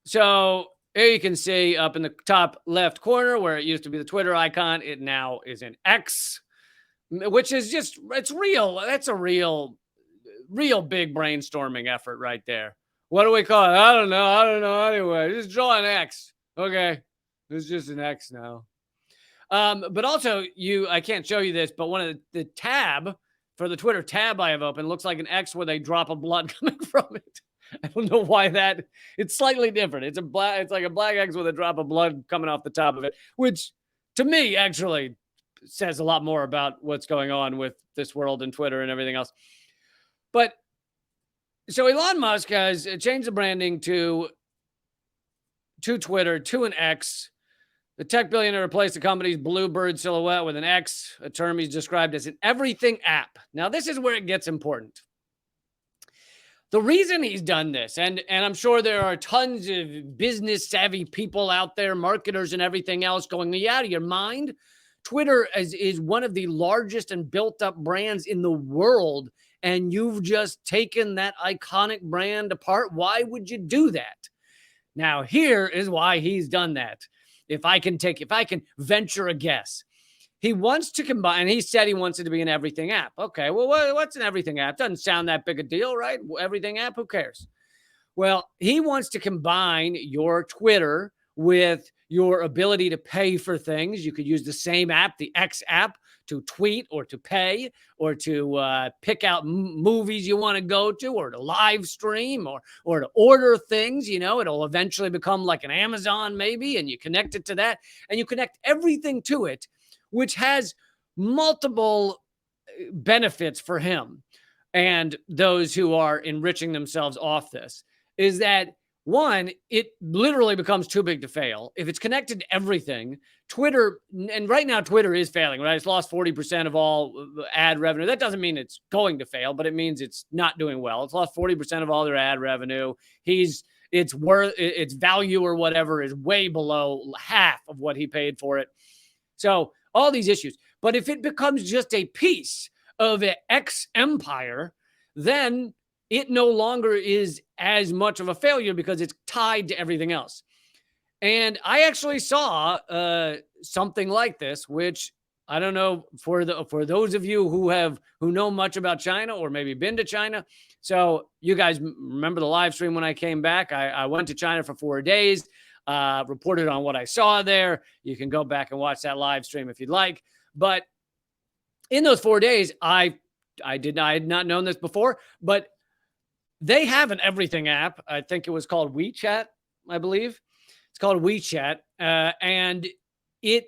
So here you can see up in the top left corner where it used to be the Twitter icon, it now is an X, which is just, it's real. That's a real big brainstorming effort right there. What do we call it? I don't know. I don't know. Anyway, just draw an X. Okay. It's just an X now. But also I can't show you this, but one of the tab for the Twitter tab I have open looks like an X with a drop of blood coming from it. I don't know why it's slightly different. It's like a black X with a drop of blood coming off the top of it, which to me actually says a lot more about what's going on with this world and Twitter and everything else. But so Elon Musk has changed the branding to Twitter, to an X. The tech billionaire replaced the company's bluebird silhouette with an X, a term he's described as an everything app. Now, this is where it gets important. The reason he's done this, and I'm sure there are tons of business savvy people out there, marketers and everything else going, are you out of your mind? Twitter is one of the largest and built up brands in the world, and you've just taken that iconic brand apart. Why would you do that? Now, here is why he's done that. If I can venture a guess, he wants to combine, he said he wants it to be an everything app. Okay, well, what's an everything app? Doesn't sound that big a deal, right? Everything app, who cares? Well, he wants to combine your Twitter with your ability to pay for things. You could use the same app, the X app, to tweet or to pay or to pick out movies you want to go to or to live stream or to order things. You know, it'll eventually become like an Amazon maybe, and you connect it to that and you connect everything to it, which has multiple benefits for him and those who are enriching themselves off this. Is that one, it literally becomes too big to fail. If it's connected to everything, Twitter, and right now Twitter is failing, right? It's lost 40% of all ad revenue. That doesn't mean it's going to fail, but it means it's not doing well. It's lost 40% of all their ad revenue. Its value or whatever is way below half of what he paid for it. So all these issues. But if it becomes just a piece of an X empire, then it no longer is as much of a failure because it's tied to everything else. And I actually saw something like this, which I don't know for those of you who know much about China or maybe been to China. So you guys remember the live stream when I came back? I went to China for 4 days, reported on what I saw there. You can go back and watch that live stream if you'd like. But in those 4 days, I had not known this before, but they have an everything app. I think it was called WeChat, I believe. It's called WeChat. And it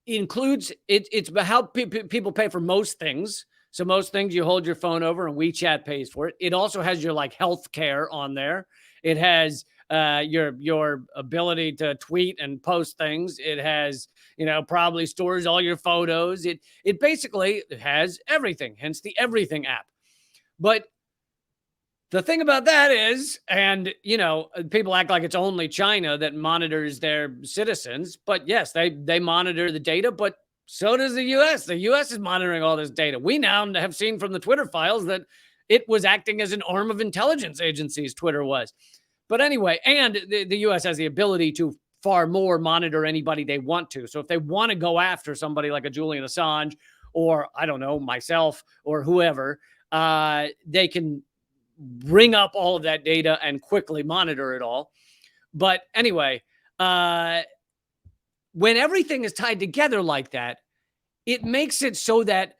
includes, it's how people pay for most things. So most things you hold your phone over and WeChat pays for it. It also has your like healthcare on there. It has your ability to tweet and post things. It has, probably stores all your photos. It basically has everything, hence the everything app. But the thing about that is, and, people act like it's only China that monitors their citizens. But yes, they monitor the data, but so does the U.S. The U.S. is monitoring all this data. We now have seen from the Twitter files that it was acting as an arm of intelligence agencies, Twitter was. But anyway, and the U.S. has the ability to far more monitor anybody they want to. So if they want to go after somebody like a Julian Assange or, I don't know, myself or whoever, they can bring up all of that data and quickly monitor it all. But anyway, when everything is tied together like that, it makes it so that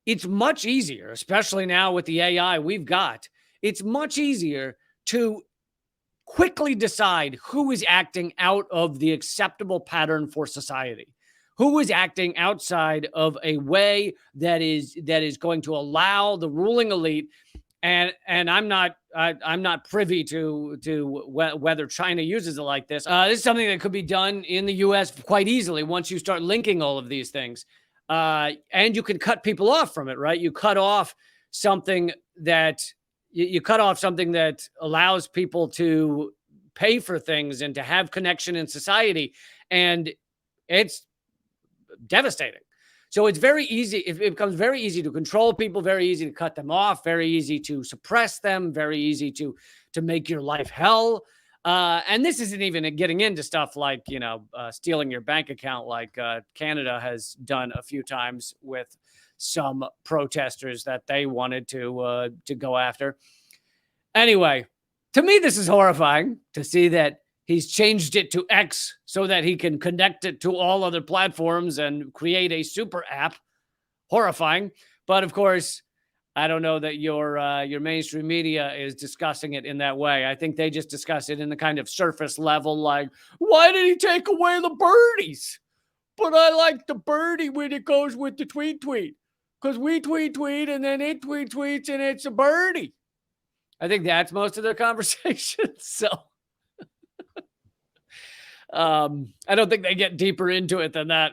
it's much easier, especially now with the AI we've got, it's much easier to quickly decide who is acting out of the acceptable pattern for society, who is acting outside of a way that is going to allow the ruling elite. And I'm not privy to whether China uses it like this. This is something that could be done in the U.S. quite easily once you start linking all of these things. And you can cut people off from it, right? You cut off something that allows people to pay for things and to have connection in society. And it's devastating. So it's very easy. It becomes very easy to control people, very easy to cut them off, very easy to suppress them, very easy to make your life hell. And this isn't even getting into stuff like, stealing your bank account, like Canada has done a few times with some protesters that they wanted to go after. Anyway, to me, this is horrifying to see that he's changed it to X so that he can connect it to all other platforms and create a super app. Horrifying. But of course, I don't know that your mainstream media is discussing it in that way. I think they just discuss it in the kind of surface level, like, why did he take away the birdies? But I like the birdie when it goes with the tweet, because we tweet, and then it tweets, and it's a birdie. I think that's most of their conversation. So I don't think they get deeper into it than that.